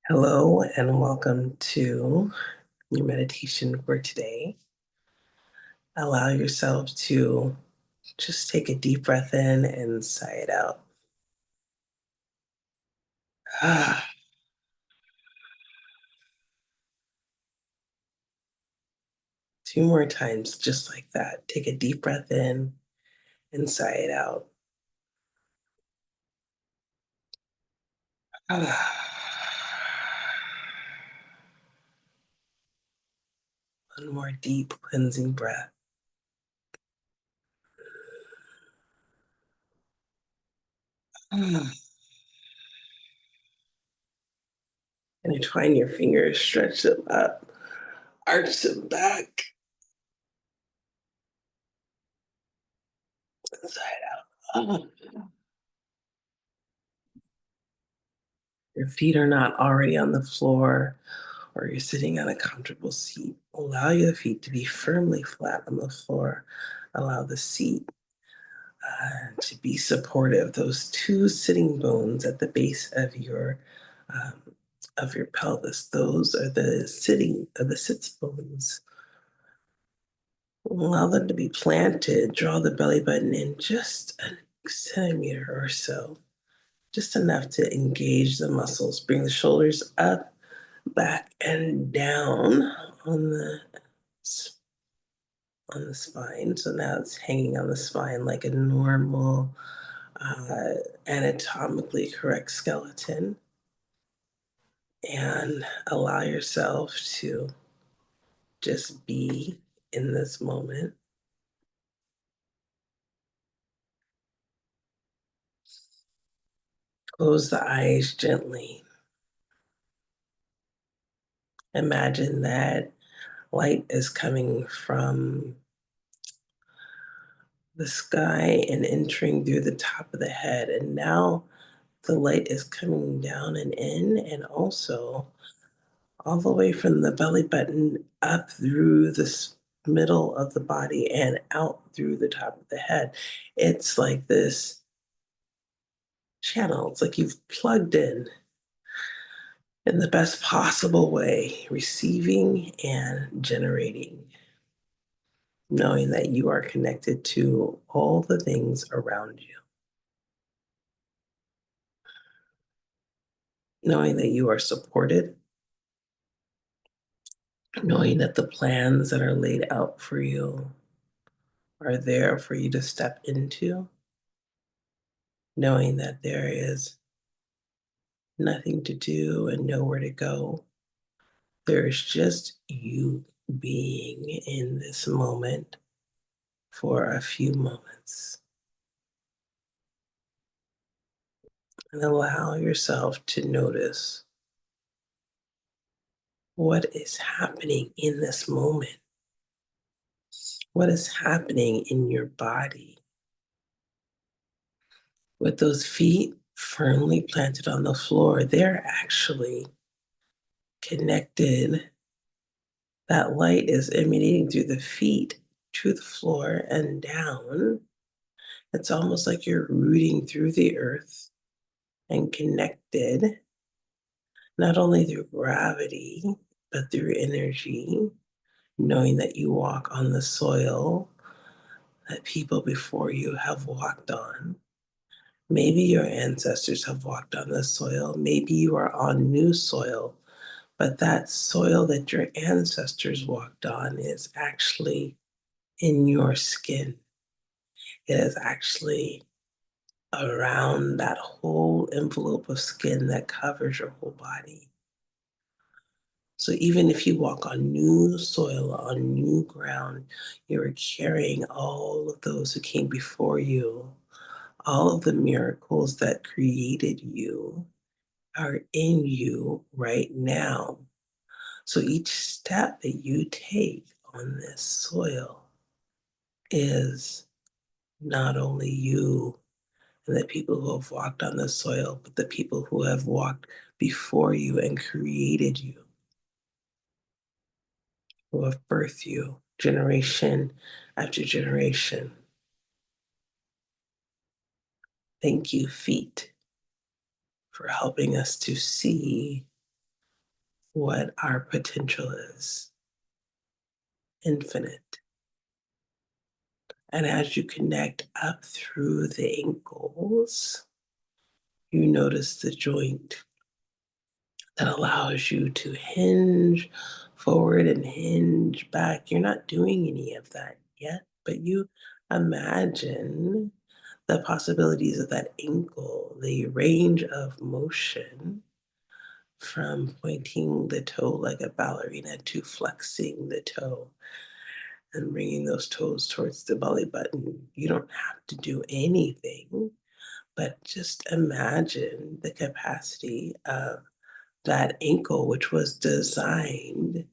Hello and welcome to your meditation for today. Allow yourself to just take a deep breath in and sigh it out. Ah, 2 more times, just like that. Take a deep breath in and sigh it out. Ah. One more deep cleansing breath. Ah. Intertwine your fingers, stretch them up, arch them back, and sigh it out. Ah. Your feet are not already on the floor or you're sitting on a comfortable seat. Allow your feet to be firmly flat on the floor. Allow the seat to be supportive. Those two sitting bones at the base um, of your pelvis. Those are the sits bones. Allow them to be planted. Draw the belly button in just a centimeter or so, just enough to engage the muscles. Bring the shoulders up, back, and down on the on the spine. So now it's hanging on the spine like a normal, uh, anatomically correct skeleton. And allow yourself to just be in this moment. Close the eyes gently. Imagine that light is coming from the sky and entering through the top of the head. And now the light is coming down and in, and also all the way from the belly button up through the middle of the body and out through the top of the head. It's like this channel. It's like you've plugged in the best possible way, receiving and generating, knowing that you are connected to all the things around you, knowing that you are supported, knowing that the plans that are laid out for you are there for you to step into, knowing that there is nothing to do and nowhere to go. There's just you being in this moment for a few moments. And allow yourself to notice what is happening in this moment. What is happening in your body with those feet firmly planted on the floor? They're actually connected. That light is emanating through the feet to the floor and down. It's almost like you're rooting through the earth and connected, not only through gravity, but through energy, knowing that you walk on the soil that people before you have walked on. Maybe your ancestors have walked on this soil. Maybe you are on new soil, but that soil that your ancestors walked on is actually in your skin. It is actually around that whole envelope of skin that covers your whole body. So even if you walk on new soil, on new ground, you're carrying all of those who came before you. All of the miracles that created you are in you right now. So each step that you take on this soil is not only you and the people who have walked on the soil, but the people who have walked before you and created you, who have birthed you generation after generation. Thank you, feet, for helping us to see what our potential is, infinite. And as you connect up through the ankles, you notice the joint that allows you to hinge forward and hinge back. You're not doing any of that yet, but you imagine the possibilities of that ankle, the range of motion from pointing the toe like a ballerina to flexing the toe and bringing those toes towards the belly button. You don't have to do anything, but just imagine the capacity of that ankle, which was designed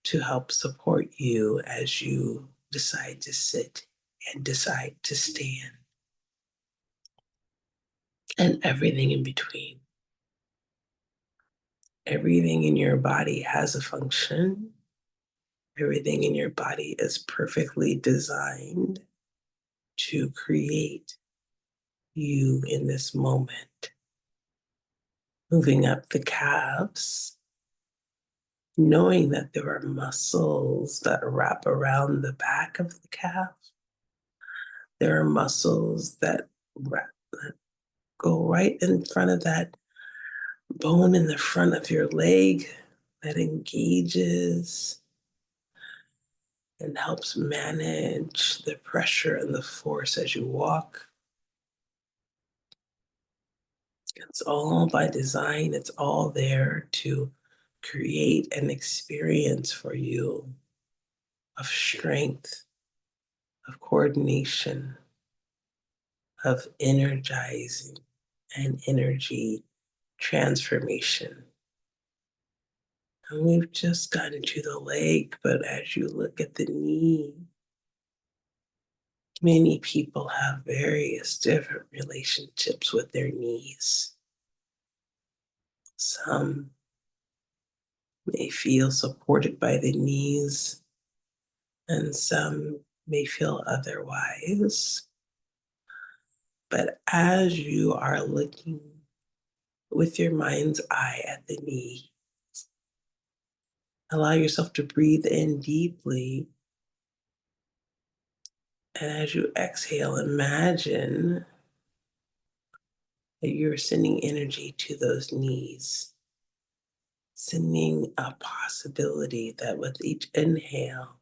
to help support you as you decide to sit and decide to stand, and everything in between. Everything in your body has a function. Everything in your body is perfectly designed to create you in this moment. Moving up the calves, knowing that there are muscles that wrap around the back of the calf. There are muscles that go right in front of that bone in the front of your leg that engages and helps manage the pressure and the force as you walk. It's all by design, it's all there to create an experience for you of strength, of coordination, of energizing and energy transformation. And we've just gotten to the leg, but as you look at the knee, many people have various different relationships with their knees. Some may feel supported by the knees, and some may feel otherwise. But as you are looking with your mind's eye at the knee, allow yourself to breathe in deeply. And as you exhale, imagine that you're sending energy to those knees, sending a possibility that with each inhale,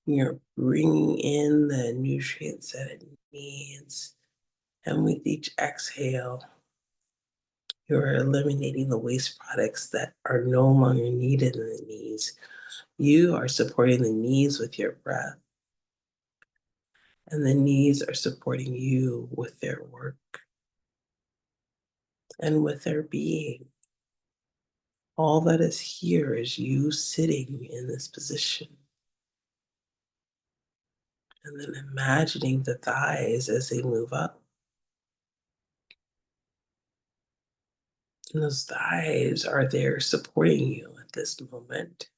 you're bringing in the nutrients that it needs. And with each exhale, you're eliminating the waste products that are no longer needed in the knees. You are supporting the knees with your breath, and the knees are supporting you with their work and with their being. All that is here is you sitting in this position, and then imagining the thighs as they move up. And those thighs are there supporting you at this moment.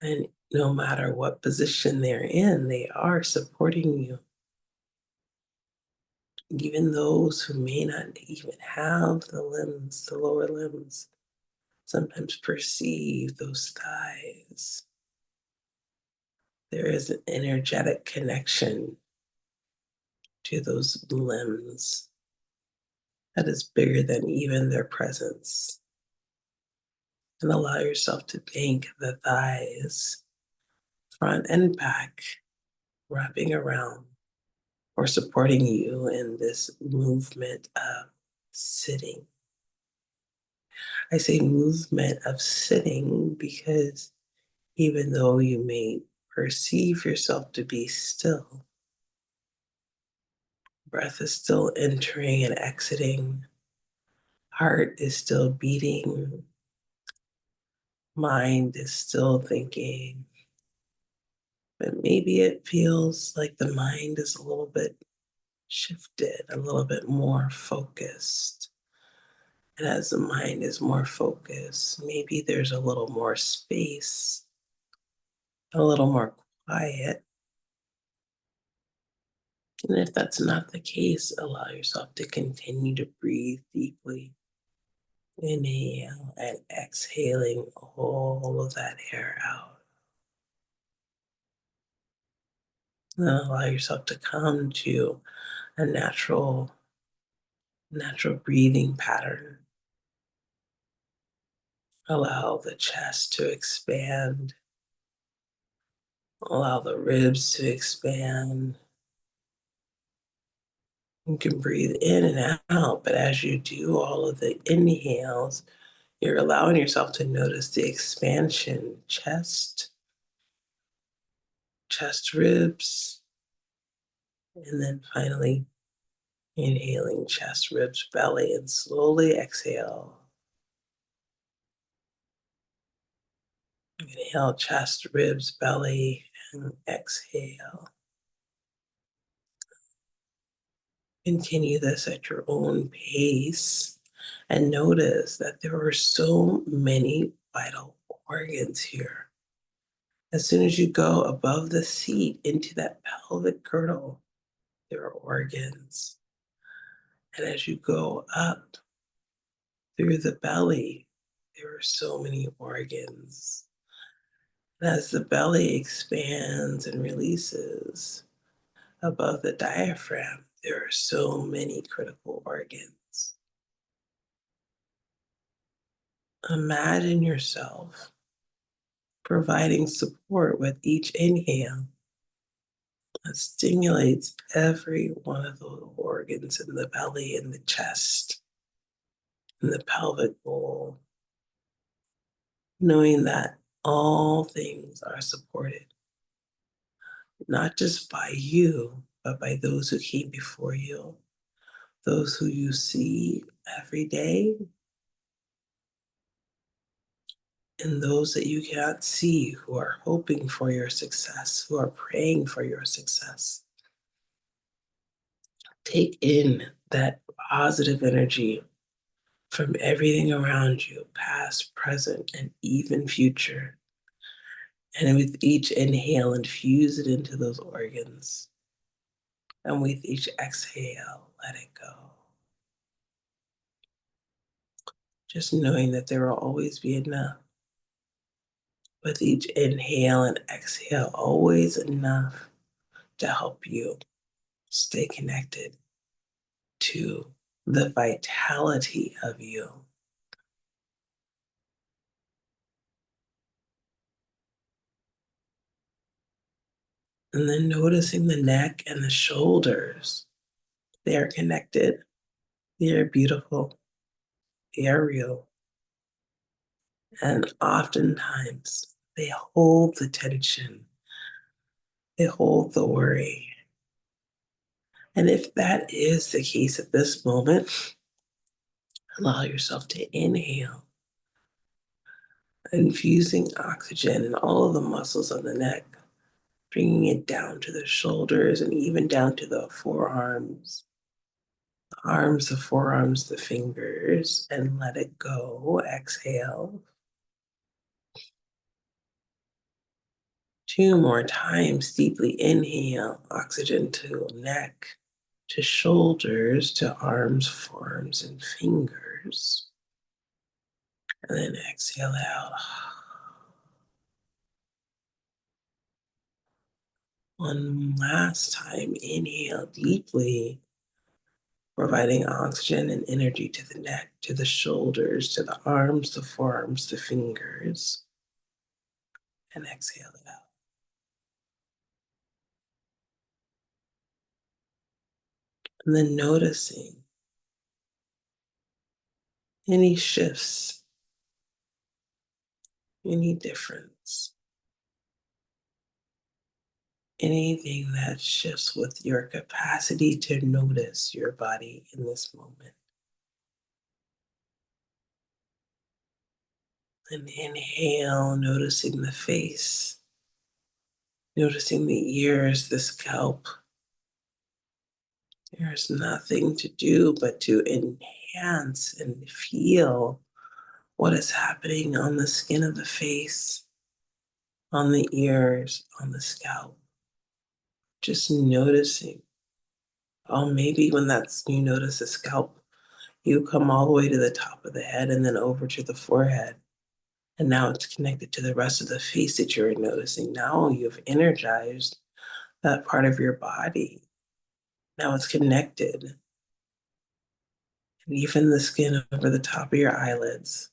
And no matter what position they're in, they are supporting you. Even those who may not even have the limbs, the lower limbs, sometimes perceive those thighs. There is an energetic connection to those limbs that is bigger than even their presence. And allow yourself to thank the thighs, front and back, wrapping around or supporting you in this movement of sitting. I say movement of sitting because even though you may perceive yourself to be still, breath is still entering and exiting, heart is still beating, mind is still thinking, but maybe it feels like the mind is a little bit shifted, a little bit more focused. And as the mind is more focused, maybe there's a little more space, a little more quiet. And if that's not the case, allow yourself to continue to breathe deeply Inhale and exhaling all of that air out. And then allow yourself to come to a natural breathing pattern. Allow the chest to expand. Allow the ribs to expand. You can breathe in and out, but as you do all of the inhales, you're allowing yourself to notice the expansion, chest ribs, and then finally inhaling chest, ribs, belly, and slowly exhale. Inhale, chest, ribs, belly, and exhale. Continue this at your own pace and notice that there are so many vital organs here. As soon as you go above the seat into that pelvic girdle, there are organs. And as you go up through the belly, there are so many organs. And as the belly expands and releases above the diaphragm, there are so many critical organs. Imagine yourself providing support with each inhale that stimulates every one of those organs in the belly, in the chest, in the pelvic bowl, knowing that all things are supported, not just by you, but by those who came before you, those who you see every day, and those that you cannot see who are hoping for your success, who are praying for your success. Take in that positive energy from everything around you, past, present, and even future. And with each inhale, infuse it into those organs. And with each exhale, let it go. Just knowing that there will always be enough. With each inhale and exhale, always enough to help you stay connected to the vitality of you. And then noticing the neck and the shoulders. They are connected. They are beautiful. They are real. And oftentimes they hold the tension. They hold the worry. And if that is the case at this moment, allow yourself to inhale, infusing oxygen in all of the muscles of the neck, bringing it down to the shoulders and even down to the forearms, the arms, the forearms, the fingers, and let it go. Exhale. 2 more times. Deeply inhale, oxygen to neck, to shoulders, to arms, forearms, and fingers. And then exhale out. One last time, inhale deeply, providing oxygen and energy to the neck, to the shoulders, to the arms, the forearms, the fingers, and exhale it out. And then noticing any shifts, any difference, anything that shifts with your capacity to notice your body in this moment. And inhale, noticing the face, noticing the ears, the scalp. There's nothing to do but to enhance and feel what is happening on the skin of the face, on the ears, on the scalp. Just noticing. Oh, maybe when that's you notice the scalp, You come all the way to the top of the head and then over to the forehead. And now it's connected to the rest of the face that you're noticing. Now you've energized that part of your body. Now it's connected. And even the skin over the top of your eyelids.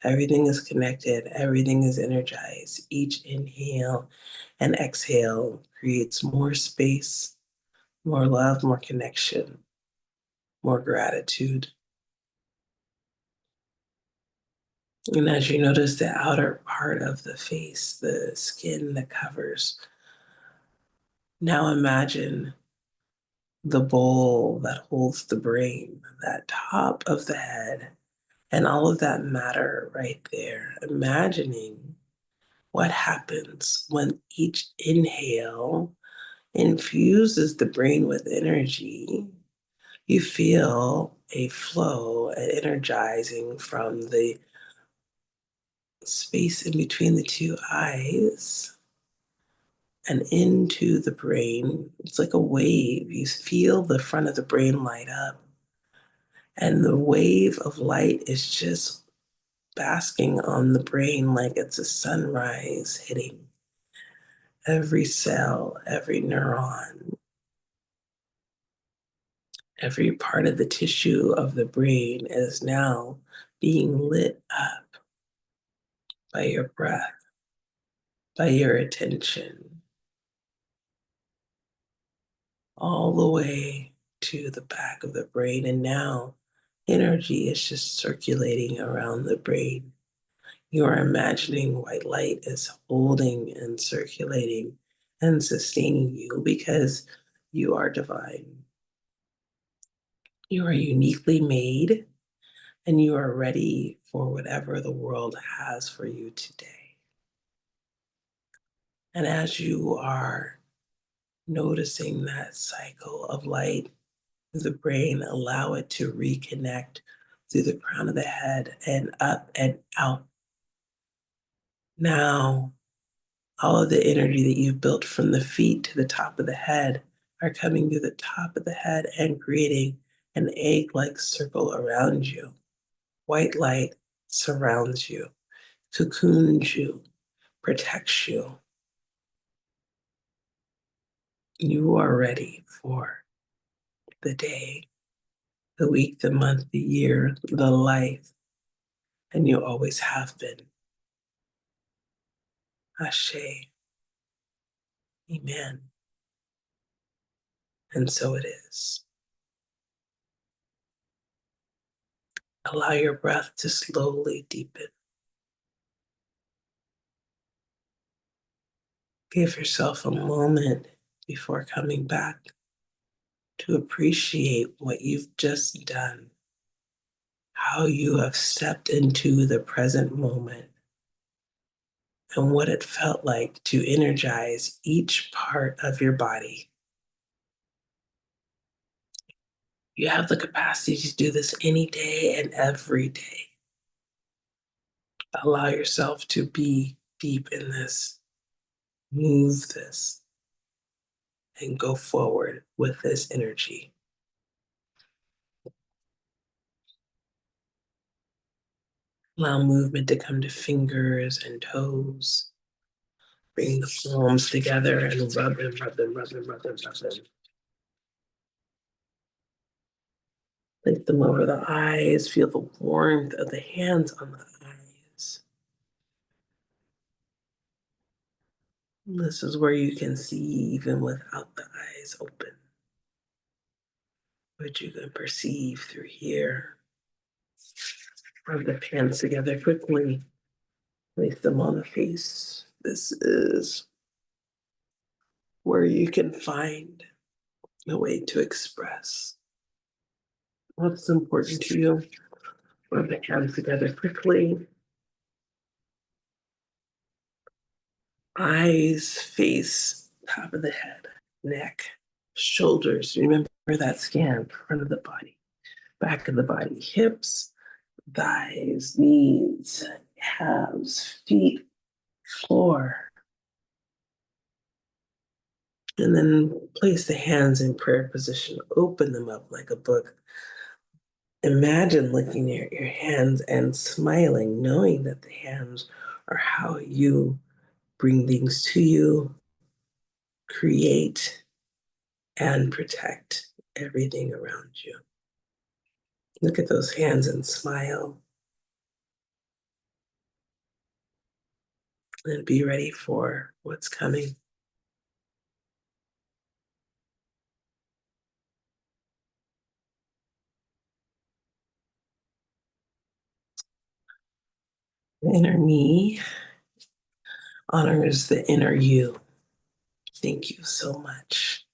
Everything is connected. Everything is energized. Each inhale and exhale creates more space, more love, more connection, more gratitude. And as you notice the outer part of the face, the skin that covers, now imagine the bowl that holds the brain, that top of the head, and all of that matter right there. Imagining what happens when each inhale infuses the brain with energy. You feel a flow, an energizing from the space in between the two eyes and into the brain. It's like a wave. You feel the front of the brain light up, and the wave of light is just basking on the brain like it's a sunrise hitting every cell, every neuron, every part of the tissue of the brain is now being lit up by your breath, by your attention, all the way to the back of the brain. And now energy is just circulating around the brain. You are imagining white light is holding and circulating and sustaining you because you are divine. You are uniquely made and you are ready for whatever the world has for you today. And as you are noticing that cycle of light through the brain, allow it to reconnect through the crown of the head and up and out. Now, all of the energy that you've built from the feet to the top of the head are coming to the top of the head and creating an egg-like circle around you. White light surrounds you, cocoons you, protects you. You are ready for the day, the week, the month, the year, the life, and you always have been. Ashe, amen. And so it is. Allow your breath to slowly deepen. Give yourself a moment before coming back to appreciate what you've just done, how you have stepped into the present moment, and what it felt like to energize each part of your body. You have the capacity to do this any day and every day. Allow yourself to be deep in this, move this, and go forward with this energy. Allow movement to come to fingers and toes. Bring the palms together and rub them, rub them, rub them, rub them, rub them. Place them over the eyes. Feel the warmth of the hands on the eyes. This is where you can see even without the eyes open. What you can perceive through here. Rub the hands together quickly. Place them on the face. This is where you can find a way to express what's important to you. Rub the hands together quickly. Eyes, face, top of the head, neck, shoulders. Remember that scan, front of the body, back of the body, hips, thighs, knees, calves, feet, floor. And then place the hands in prayer position. Open them up like a book. Imagine looking at your hands and smiling, knowing that the hands are how you bring things to you, create, and protect everything around you. Look at those hands and smile and be ready for what's coming. The inner me honors the inner you. Thank you so much.